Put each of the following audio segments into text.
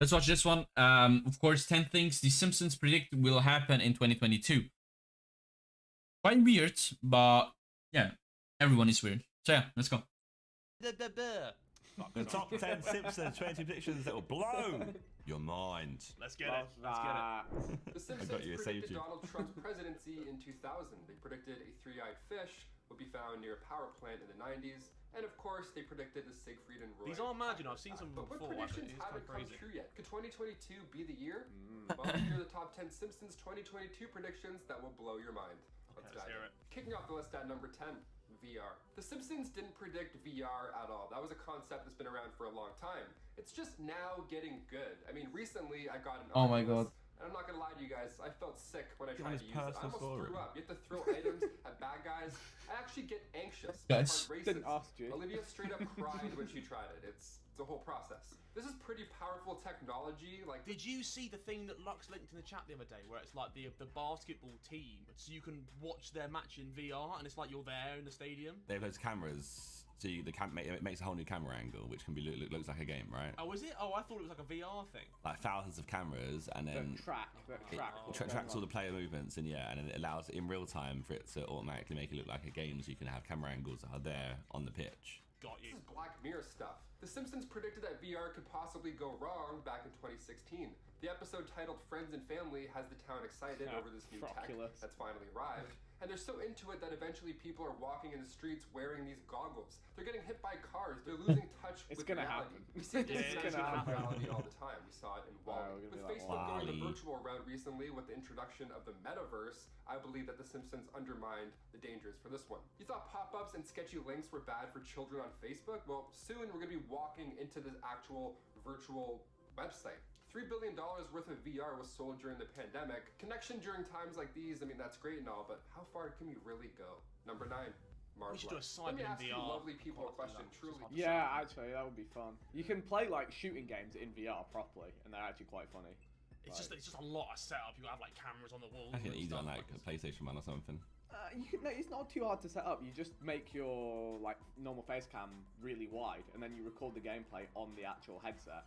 Let's watch this one. Of course, 10 things the Simpsons predict will happen in 2022. Quite weird, but yeah, everyone is weird. So yeah, let's go. The top 10 Simpsons 20 predictions that will blow your mind. Let's get it. Let's get it. The Simpsons predicted Donald Trump's presidency in 2000. They predicted a three-eyed fish would be found near a power plant in the 90s. And of course, they predicted the Siegfried and Roy. These aren't mad, you know. I've seen some but before. What predictions haven't come true yet? Could 2022 be the year? Well, here are the top 10 Simpsons 2022 predictions that will blow your mind. Let's hear it. Kicking off the list at number 10. VR. The Simpsons didn't predict VR at all. That was a concept that's been around for a long time. It's just now getting good. I mean, recently I got an Oculus, and I'm not gonna lie to you guys, I felt sick when I tried to use it. I almost threw up. You have to throw items at bad guys. I actually get anxious. Guys, didn't ask you. Olivia straight up cried when she tried it. It's a whole process. This is pretty powerful technology. Like, did you see the thing that Lux linked in the chat the other day, where it's like the basketball team, so you can watch their match in VR, and it's like you're there in the stadium. They have those cameras, so it makes a whole new camera angle, which can be looks like a game, right? Oh, is it? Oh, I thought it was like a VR thing. Like thousands of cameras, and then tracks all the player movements, and yeah, and then it allows in real time for it to automatically make it look like a game, so you can have camera angles that are there on the pitch. Got you. This is Black Mirror stuff. The Simpsons predicted that VR could possibly go wrong back in 2016. The episode titled Friends and Family has the town excited over this new tech that's finally arrived. And they're so into it that eventually people are walking in the streets wearing these goggles. They're getting hit by cars. They're losing touch with reality. We see disconnection from reality all the time. We saw it in WALL-E. With Facebook going the virtual route recently with the introduction of the metaverse, I believe that The Simpsons undermined the dangers for this one. You thought pop-ups and sketchy links were bad for children on Facebook? Well, soon we're going to be walking into this actual virtual website. $3 billion worth of VR was sold during the pandemic. Connection during times like these, I mean, that's great and all, but how far can we really go? Number 9. Mars. We should do a Let me cyber ask in you VR. lovely people a question, truly. Yeah, actually, that would be fun. You can play like shooting games in VR properly, and they're actually quite funny. It's just a lot of setup. You have like cameras on the walls. I can easy on like a PlayStation 1 or something. It's not too hard to set up. You just make your like normal face cam really wide, and then you record the gameplay on the actual headset.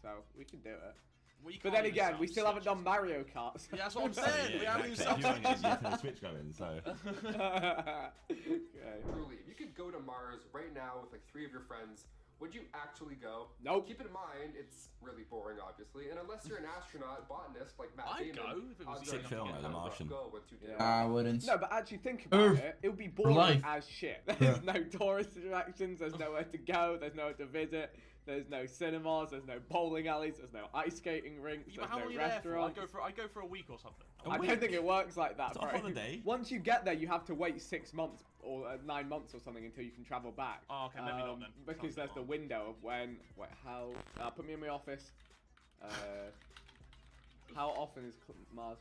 So we can do it. But then again, we still haven't done Mario Kart. So. Yeah, that's what I'm saying. We haven't even the Switch going, so. Truly, if you could go to Mars right now with like 3 of your friends, would you actually go? Nope. Keep in mind, it's really boring, obviously, and unless you're an astronaut, botanist like Matt Damon, I'd go if it was sick film, The Martian. I wouldn't. No, but actually think about it. It would be boring as shit. There's no tourist attractions. There's nowhere to go. There's nowhere to visit. There's no cinemas. There's no bowling alleys. There's no ice skating rinks. Yeah, there's no restaurants. I'd go for a week or something. I don't think it works like that, bro. Holiday. Once you get there, you have to wait 6 months or 9 months or something until you can travel back. Oh, okay, maybe not then. Because there's the window of when. Wait, how? Put me in my office. How often is Mars?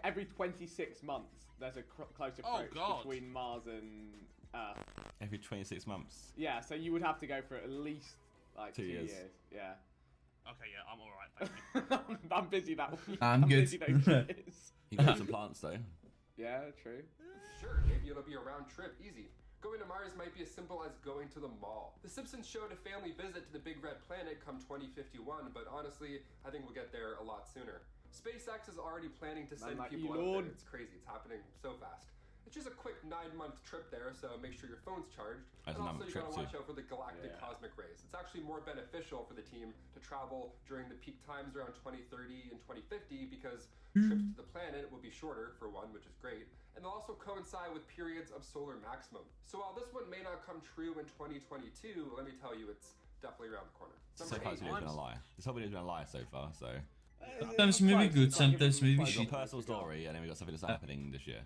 Every 26 months, there's a close approach between Mars and Earth. Every 26 months. Yeah, so you would have to go for at least like 2 years. Yeah. Okay, yeah, I'm alright, thank you. I'm busy that week. I'm good. Busy those years. You got some plants though. Yeah, true. Sure, maybe it'll be a round trip, easy. Going to Mars might be as simple as going to the mall. The Simpsons showed a family visit to the Big Red Planet come 2051, but honestly, I think we'll get there a lot sooner. SpaceX is already planning to send people out there. It's crazy, it's happening so fast. It's just a quick 9-month trip there, so make sure your phone's charged. And also you gotta watch out for the galactic cosmic rays. It's actually more beneficial for the team to travel during the peak times around 2030 and 2050 because trips to the planet will be shorter, for one, which is great, and they'll also coincide with periods of solar maximum. So while this one may not come true in 2022, let me tell you, it's definitely around the corner. So far, this video's been a lie. This whole video's been a lie so far, so. Sometimes maybe good, sometimes maybe shit. Personal story, and then we got something that's happening this year.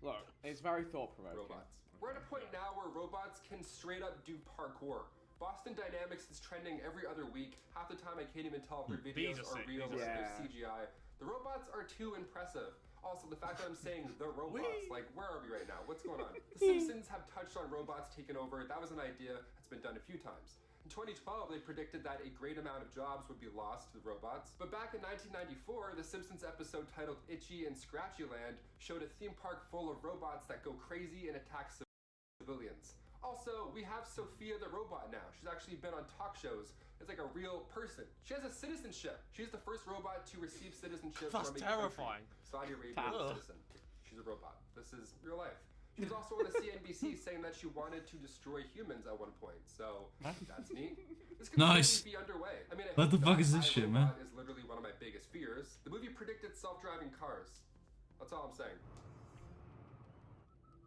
Look, it's very thought-provoking. Robots. We're at a point now where robots can straight up do parkour. Boston Dynamics is trending every other week. Half the time I can't even tell if their videos are real or they're CGI. The robots are too impressive. Also, the fact that I'm saying the robots, like, where are we right now? What's going on? The Simpsons have touched on robots taking over. That was an idea that's been done a few times. In 2012, they predicted that a great amount of jobs would be lost to the robots. But back in 1994, the Simpsons episode titled Itchy and Scratchy Land showed a theme park full of robots that go crazy and attack civilians. Also, we have Sophia the robot now. She's actually been on talk shows. It's like a real person. She has a citizenship. She's the first robot to receive citizenship That's from a terrifying. Saudi Arabian citizen. She's a robot. This is real life. She was also on the CNBC saying that she wanted to destroy humans at one point. So that's neat. This could Nice. be underway. I mean, What the fuck is this shit, man? Is literally one of my biggest fears. The movie predicted self-driving cars. That's all I'm saying.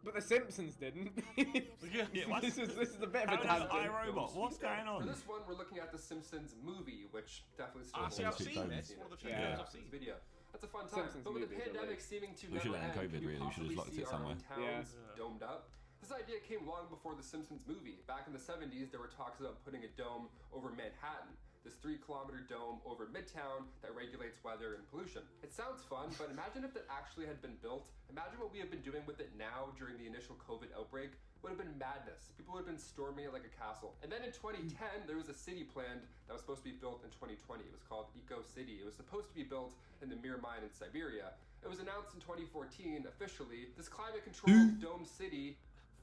But the Simpsons didn't. This is a bit of a tangent. iRobot, what's going on? For this one, we're looking at the Simpsons movie, which definitely still I've seen this. One of the few Yeah. videos I've seen. Video. That's a fun time. Simpsons but with the movies are pandemic like- seeming to We should never have had end, COVID, can really. We should have just locked possibly it see our somewhere. own towns domed up? This idea came long before the Simpsons movie. Back in the 70s, there were talks about putting a dome over Manhattan. This 3-kilometer dome over Midtown that regulates weather and pollution. It sounds fun, but imagine if that actually had been built. Imagine what we have been doing with it now during the initial COVID outbreak. Would have been madness. People would have been storming it like a castle. And then in 2010, there was a city planned that was supposed to be built in 2020. It was called Eco City. It was supposed to be built in the Mir mine in Siberia. It was announced in 2014 officially. This climate-controlled dome city,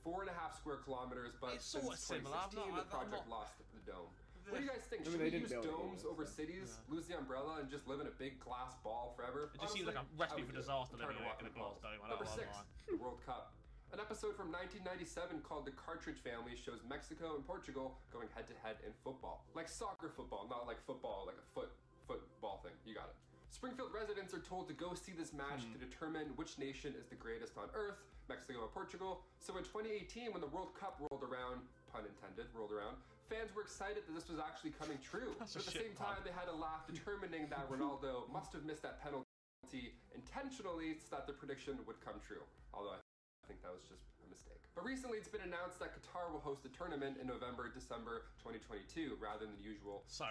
4.5 square kilometers, but It's since sort of similar. 2016, the project lost the dome. What do you guys think? I mean, Should they we didn't use build it domes either, over so- cities, lose the umbrella, and just live in a big glass ball forever? It just seems like a Honestly, recipe I would for do it. disaster I'm tired living of in walking a glass balls. dome. I Number don't 6, like the World Cup. An episode from 1997 called The Cartridge Family shows Mexico and Portugal going head-to-head in football. Like soccer football, not like football, like a football thing. You got it. Springfield residents are told to go see this match to determine which nation is the greatest on Earth, Mexico or Portugal. So in 2018, when the World Cup rolled around, pun intended, fans were excited that this was actually coming true. That's But a at the shit same pun. time, they had a laugh determining that Ronaldo must have missed that penalty intentionally so that the prediction would come true. Although I think that was just a mistake. But recently it's been announced that Qatar will host the tournament in November, December 2022, rather than the usual. So,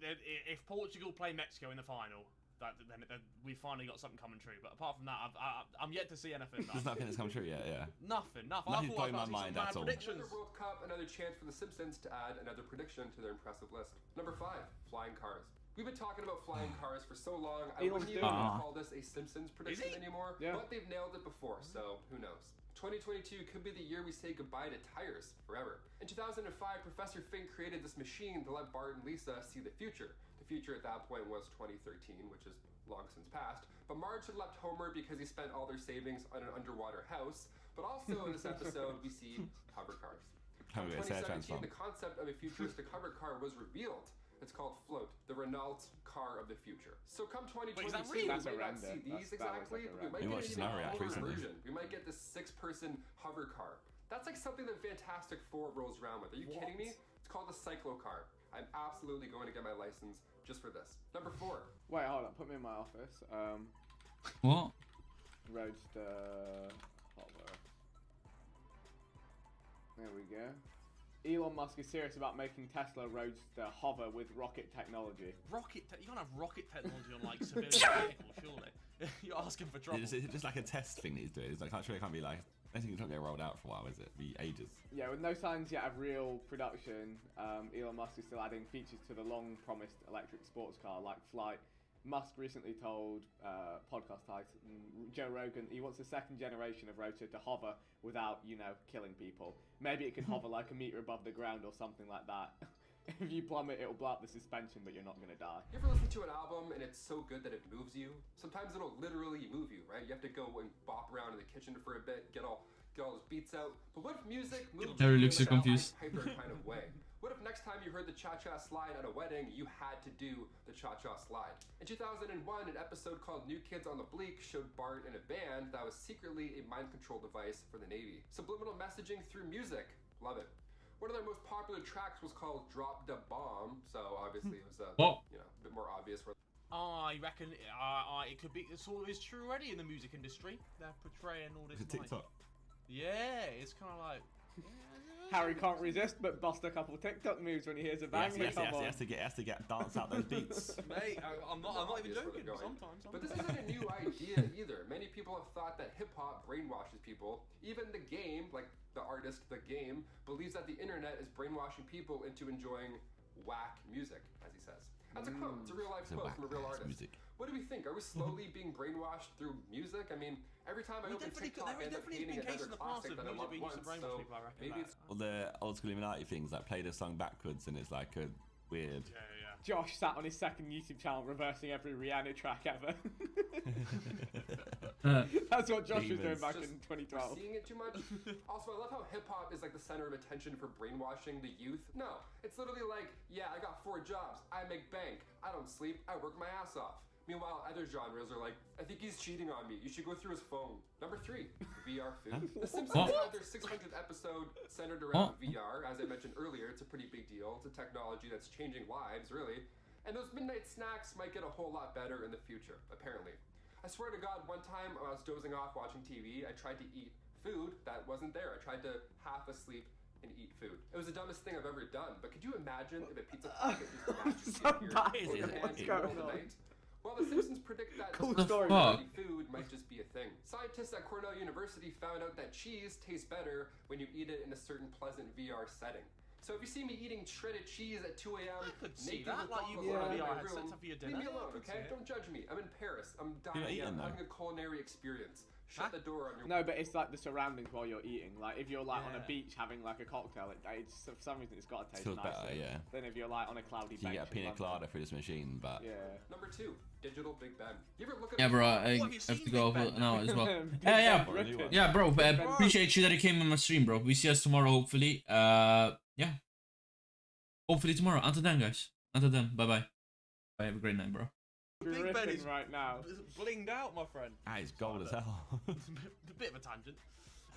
if Portugal play Mexico in the final, then we finally got something coming true. But apart from that, I'm yet to see anything. There's nothing that's come true yet, yeah. Nothing. Nothing's blown my mind at all. Predictions. Another World Cup, another chance for the Simpsons to add another prediction to their impressive list. Number 5, flying cars. We've been talking about flying cars for so long, I wouldn't even call this a Simpsons prediction anymore, but they've nailed it before, so who knows. 2022 could be the year we say goodbye to tires forever. In 2005, Professor Fink created this machine to let Bart and Lisa see the future. The future at that point was 2013, which is long since passed. But Marge had left Homer because he spent all their savings on an underwater house. But also in this episode, we see hover cars. In 2017, the concept of a futuristic hover car was revealed. It's called Float, the Renault car of the future. So come 2022, we may not see these exactly, but we might get an even older version. We might get this 6-person hover car. That's like something that Fantastic Four rolls around with. Are you kidding me? It's called a cyclocar. I'm absolutely going to get my license just for this. Number 4. Wait, hold on. Put me in my office. What? Roadster hover. There we go. Elon Musk is serious about making Tesla Roadster hover with rocket technology. You can't have rocket technology on like civilian vehicles, surely. You're asking for trouble. It's just like a test thing that he's doing. It's like, it can't be like, I think it's not get rolled out for a while, is it? Be ages. Yeah, with no signs yet of real production, Elon Musk is still adding features to the long-promised electric sports car like flight. Musk recently told podcast titan Joe Rogan he wants a second generation of Roadster to hover without, killing people. Maybe it can hover like a meter above the ground or something like that. If you plummet, it'll blow up the suspension, but you're not going to die. You ever listen to an album and it's so good that it moves you? Sometimes it'll literally move you, right? You have to go and bop around in the kitchen for a bit, get all those beats out. But what if music moves you looks so in confused. a hyper kind of way? What if next time you heard the cha-cha slide at a wedding, you had to do the cha-cha slide? In 2001, an episode called New Kids on the Bleak showed Bart in a band that was secretly a mind control device for the Navy. Subliminal messaging through music. Love it. One of their most popular tracks was called Drop Da Bomb, so obviously it was a bit more obvious. I reckon it could be, it sort of is true already in the music industry. They're portraying all this TikTok. Yeah, it's kind of like... Harry can't resist but bust a couple TikTok moves when he hears a bang. He has to get dance out those beats. Mate, I'm not even joking. Sometimes. But this isn't a new idea either. Many people have thought that hip hop brainwashes people. Even The Game, like the artist The Game, believes that the internet is brainwashing people into enjoying whack music, as he says. That's a quote. It's a real life quote from a real artist. Music. What do we think? Are we slowly being brainwashed through music? I mean, every time I open TikTok, I end up painting another classic that I love once. So maybe it's All the old school Illuminati things, like play the song backwards and it's like a weird. Josh sat on his second YouTube channel reversing every Rihanna track ever. That's what Josh was doing back in 2012. Seeing it too much. Also, I love how hip-hop is like the center of attention for brainwashing the youth. No, it's literally like, yeah, I got 4 jobs, I make bank, I don't sleep, I work my ass off. Meanwhile, other genres are like, I think he's cheating on me. You should go through his phone. Number 3, VR food. The Simpsons had their 600th episode centered around VR. As I mentioned earlier, it's a pretty big deal. It's a technology that's changing lives, really. And those midnight snacks might get a whole lot better in the future, apparently. I swear to God, one time when I was dozing off watching TV, I tried to eat food that wasn't there. I tried to half asleep and eat food. It was the dumbest thing I've ever done. But could you imagine if a pizza packet just magically appeared in your hand in the middle of the night? Well, the Simpsons predict that food might just be a thing. Scientists at Cornell University found out that cheese tastes better when you eat it in a certain pleasant VR setting. So if you see me eating shredded cheese at 2 a.m. I could see that, like you got a VR headset for your dinner. Leave me alone, okay? Don't judge me. I'm in Paris. I'm dying. I'm having a culinary experience. Shut the door on your... No, but it's like the surroundings while you're eating. Like if you're like on a beach having like a cocktail, it's for some reason it's got to taste nicer. Better, than if you're like on a cloudy bench. You get a pina colada through this machine, but... Number 2, digital Big Ben. You ever look at... Yeah, bro, I have to go over now as well. Yeah, bro, appreciate you that you came on my stream, bro. We see us tomorrow, hopefully. Yeah. Hopefully tomorrow. Until then, guys. Until then, bye-bye. Bye, have a great night, bro. Big Ben is right now. Blinged out, my friend. Ah, it's gold as hell. It's a bit of a tangent.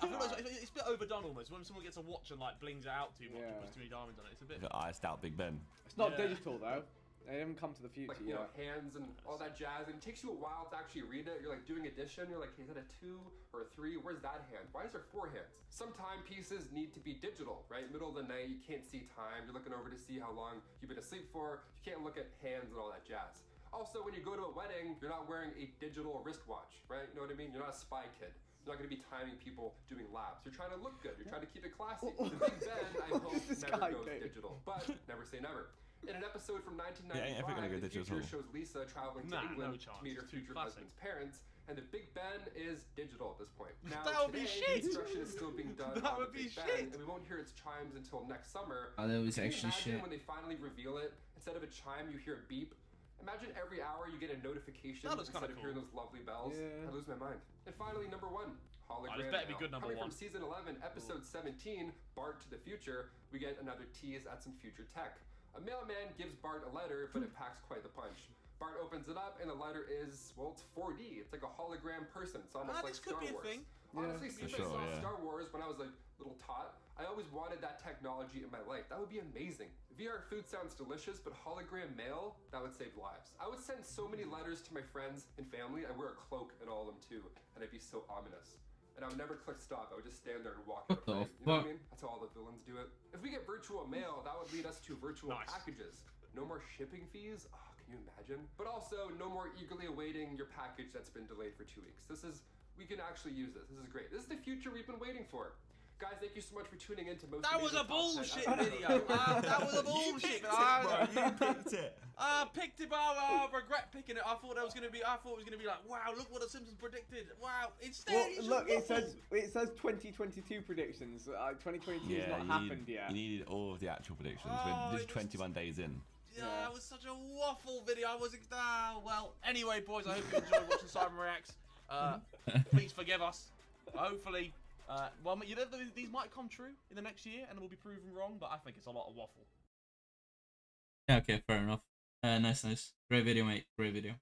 I feel like it's a bit overdone almost. When someone gets a watch and like blings it out too much and puts too many diamonds on it, it's a bit... Iced out Big Ben. It's not digital though. They haven't come to the future yet. You know, hands and all that jazz, and it takes you a while to actually read it. You're like doing addition, you're like, hey, is that a 2 or a 3? Where's that hand? Why is there 4 hands? Some timepieces need to be digital, right? Middle of the night, you can't see time. You're looking over to see how long you've been asleep for. You can't look at hands and all that jazz. Also, when you go to a wedding, you're not wearing a digital wristwatch, right? You know what I mean? You're not a spy kid. You're not going to be timing people doing laps. You're trying to look good. You're trying to keep it classy. The Big Ben, I hope, never goes digital. But never say never. In an episode from 1995, the future shows Lisa traveling to England to meet her future husband's parents, and the Big Ben is digital at this point. Now, today, construction is still being done on the Big Ben, and we won't hear its chimes until next summer. Oh, that was actually shit. When they finally reveal it, instead of a chime, you hear a beep. Imagine every hour you get a notification instead of hearing those lovely bells. I lose my mind. And finally, number 1. Hologram. This better be good number 1. Coming from season 11, episode 17, Bart to the Future, we get another tease at some future tech. A mailman gives Bart a letter, but it packs quite the punch. Bart opens it up, and the letter is, well, it's 4D. It's like a hologram person. It's almost like Star Wars. Honestly, since I saw Star Wars when I was a little tot, I always wanted that technology in my life. That would be amazing. VR food sounds delicious, but hologram mail, that would save lives. I would send so many letters to my friends and family. I'd wear a cloak in all of them too, and I'd be so ominous. And I would never click stop. I would just stand there and walk out of frame. You know what I mean? That's how all the villains do it. If we get virtual mail, that would lead us to virtual packages. No more shipping fees. Oh, can you imagine? But also, no more eagerly awaiting your package that's been delayed for 2 weeks. We can actually use this. This is great. This is the future we've been waiting for. Guys, thank you so much for tuning in to most. That was a bullshit video. That was a bullshit. You picked it. I picked it, but I regret picking it. I thought it was gonna be like, wow, look what the Simpsons predicted. Wow, instead. Well, look, it says 2022 predictions. 2022 has not happened yet. You needed all of the actual predictions. We're just 21 days in. Yeah, it was such a waffle video. I wasn't. Well, anyway, boys, I hope you enjoyed watching Simon Reacts. Please forgive us. Hopefully. Well, you know, these might come true in the next year, and we'll be proven wrong. But I think it's a lot of waffle. Yeah. Okay. Fair enough. Nice. Great video, mate. Great video.